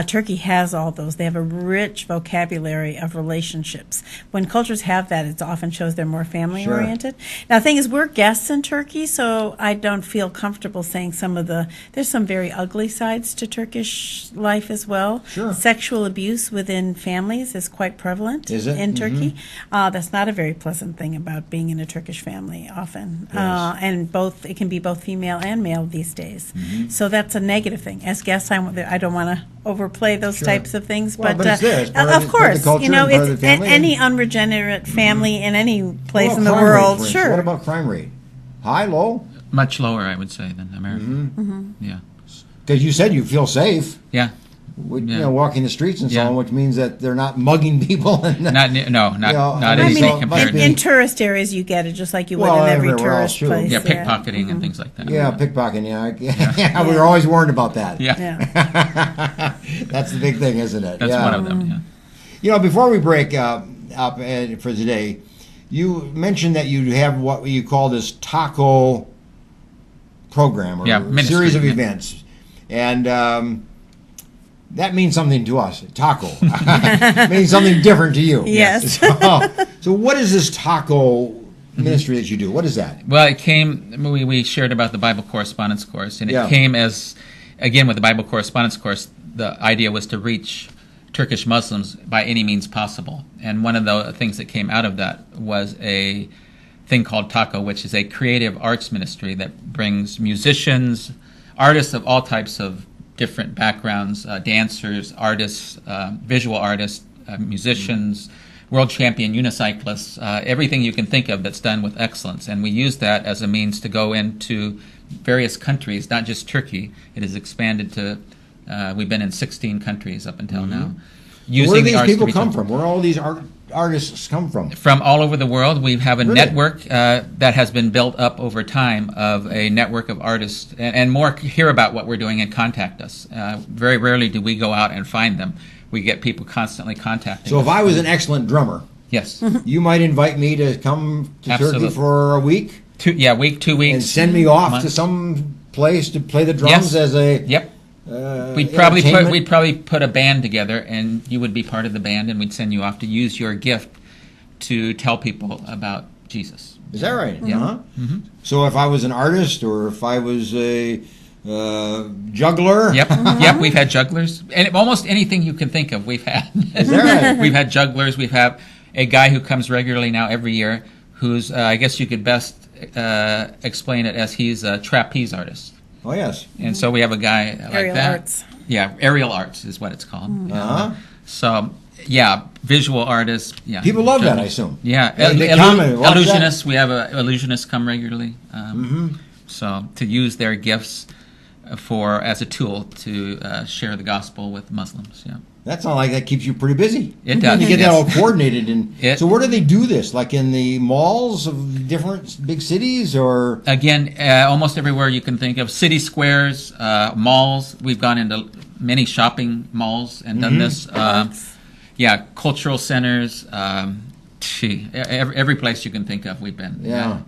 Turkey has all those. They have a rich vocabulary of relationships. When cultures have that, it often shows they're more family-oriented. Now, the thing is, we're guests in Turkey, so I don't feel comfortable saying there's some very ugly sides to Turkish life as well. Sure. Sexual abuse within families is quite prevalent Is it? in Turkey. That's not a very pleasant thing about being in a Turkish family often. Yes. And it can be both female and male these days. So that's a negative thing. As guests, I don't want to overplay those types of things. Well, but it's there. It's part of of course, the culture you know, and part of it's the family. any unregenerate family in any place What in about the crime rate, world. for instance? Sure. What about crime rate? High, low? Much lower, I would say, than America. Yeah. Because you said you feel safe. Yeah. You know, walking the streets and so Yeah. on, which means that they're not mugging people. And, Not anything compared. In tourist areas, you get it just like you would Well, in every everywhere else, tourist too. place. Yeah, pickpocketing and things like that. Yeah, pickpocketing. Yeah, we were always warned about that. Yeah. That's the big thing, isn't it? That's one of them, yeah. You know, before we break up for today, you mentioned that you have what you call this taco program or ministry, series of events. And that means something to us. Taco means something different to you. Yes. So what is this taco ministry that you do? What is that? Well, it came, we shared about the Bible Correspondence Course, and it came as, again, with the Bible Correspondence Course, the idea was to reach Turkish Muslims by any means possible. And one of the things that came out of that was a thing called TACO, which is a creative arts ministry that brings musicians, artists of all types of different backgrounds, dancers, artists, visual artists, musicians, world champion unicyclists, everything you can think of that's done with excellence. And we use that as a means to go into various countries, not just Turkey. It has expanded to, we've been in 16 countries up until now. Where do these people come from? Where all these artists come from? From all over the world. We have a network that has been built up over time of a network of artists, and more hear about what we're doing and contact us. Very rarely do we go out and find them. We get people constantly contacting us. So if I was an excellent drummer, yes, you might invite me to come to Turkey for a week? 2 weeks. And send me off to some place to play the drums as a... Yep. We'd probably put a band together, and you would be part of the band, and we'd send you off to use your gift to tell people about Jesus. Is that right? Yeah. So if I was an artist, or if I was a juggler? Yep. We've had jugglers, and almost anything you can think of, we've had. Is that right? We've had jugglers. We have a guy who comes regularly now every year, who's I guess you could best explain it as he's a trapeze artist. Oh, yes. And so we have a guy like Aerial that. arts. Yeah, aerial arts is what it's called. So, yeah, visual artists. Yeah, people love that, I assume. Yeah, illusionists. We have illusionists come regularly. So to use their gifts as a tool to share the gospel with Muslims. Yeah. That sounds like that keeps you pretty busy. It does. You get that all coordinated. So where do they do this? Like in the malls of different big cities, or? Again, almost everywhere you can think of. City squares, malls. We've gone into many shopping malls and done this. Cultural centers. Every place you can think of, we've been. Yeah.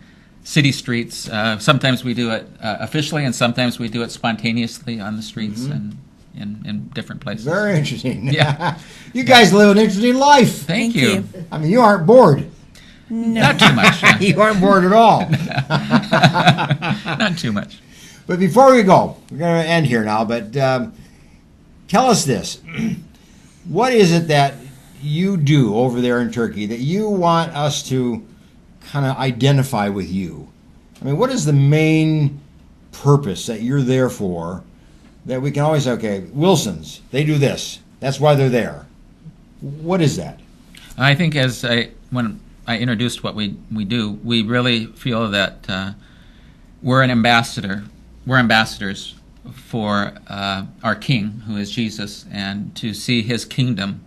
City streets. Sometimes we do it officially, and sometimes we do it spontaneously on the streets and in different places. Very interesting. Yeah. You guys live an interesting life. Thank you. I mean, you aren't bored. No. Not too much. Yeah. You aren't bored at all. Not too much. But before we go, we're going to end here now, but tell us this. What is it that you do over there in Turkey that you want us to kind of identify with you? I mean, what is the main purpose that you're there for that we can always say, okay, Wilsons, they do this. That's why they're there. What is that? I think when I introduced what we do, we really feel that we're an ambassador. We're ambassadors for our King, who is Jesus, and to see his kingdom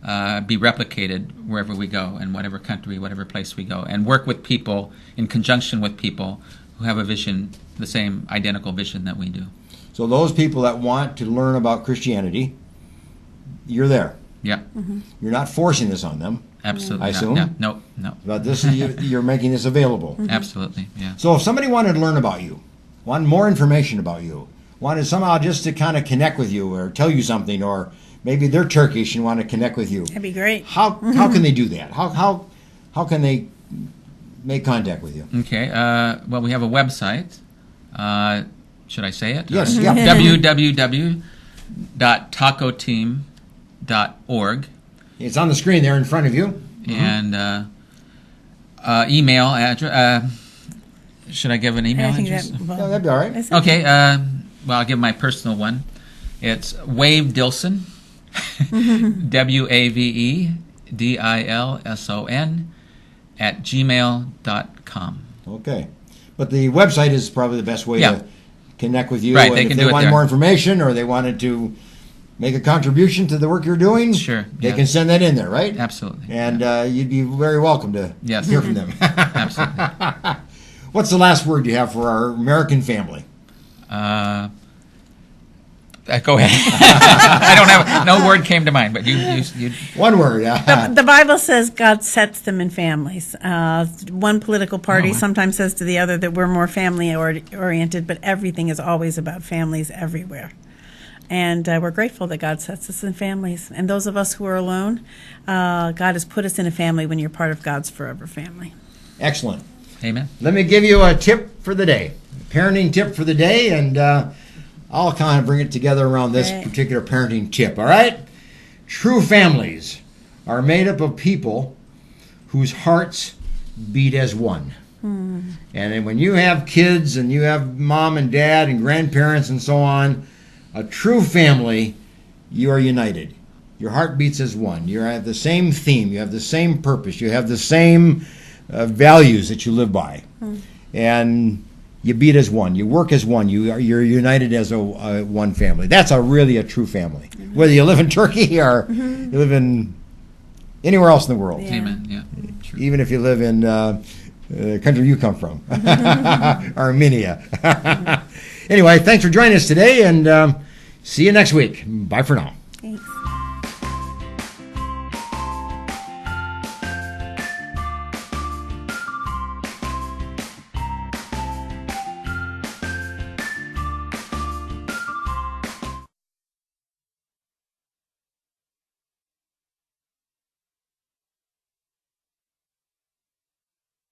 be replicated wherever we go, in whatever country, whatever place we go, and work with people in conjunction with people who have a vision, the same identical vision that we do. So those people that want to learn about Christianity, you're there. Yeah. You're not forcing this on them. Absolutely. I assume? No. But this is, you're making this available. Absolutely, yeah. So if somebody wanted to learn about you, wanted more information about you, wanted somehow just to kind of connect with you or tell you something, or maybe they're Turkish and want to connect with you, That'd be great. how can they do that? How can they make contact with you? Okay. Well, we have a website. Should I say it? Yes. Yeah. www.tacoteam.org. It's on the screen there in front of you. And email address. Should I give an email address? That'd be all right. Okay. Well, I'll give my personal one. It's Wave Dilson, WAVEDILSON @gmail.com. Okay. But the website is probably the best way to connect with you. Right, And they if can they do it want there. more information or they wanted to make a contribution to the work you're doing, Sure. they yeah. can send that in there, right? Absolutely. And you'd be very welcome to Yes. hear from them. Absolutely. What's the last word you have for our American family? Go ahead. I don't have, no word came to mind, but you One word. The Bible says God sets them in families. One political party sometimes says to the other that we're more family oriented, but everything is always about families everywhere. And we're grateful that God sets us in families. And those of us who are alone, God has put us in a family when you're part of God's forever family. Excellent. Amen. Let me give you a tip for the day, a parenting tip for the day, and I'll kind of bring it together around this particular parenting tip, all right? True families are made up of people whose hearts beat as one. And then when you have kids and you have mom and dad and grandparents and so on, a true family, you are united. Your heart beats as one. You have the same theme. You have the same purpose. You have the same values that you live by. And you beat as one. You work as one. You're united as a one family. That's really a true family. Whether you live in Turkey or you live in anywhere else in the world. Amen. Yeah. True. Even if you live in the country you come from, Armenia. Anyway, thanks for joining us today, and see you next week. Bye for now. Thanks.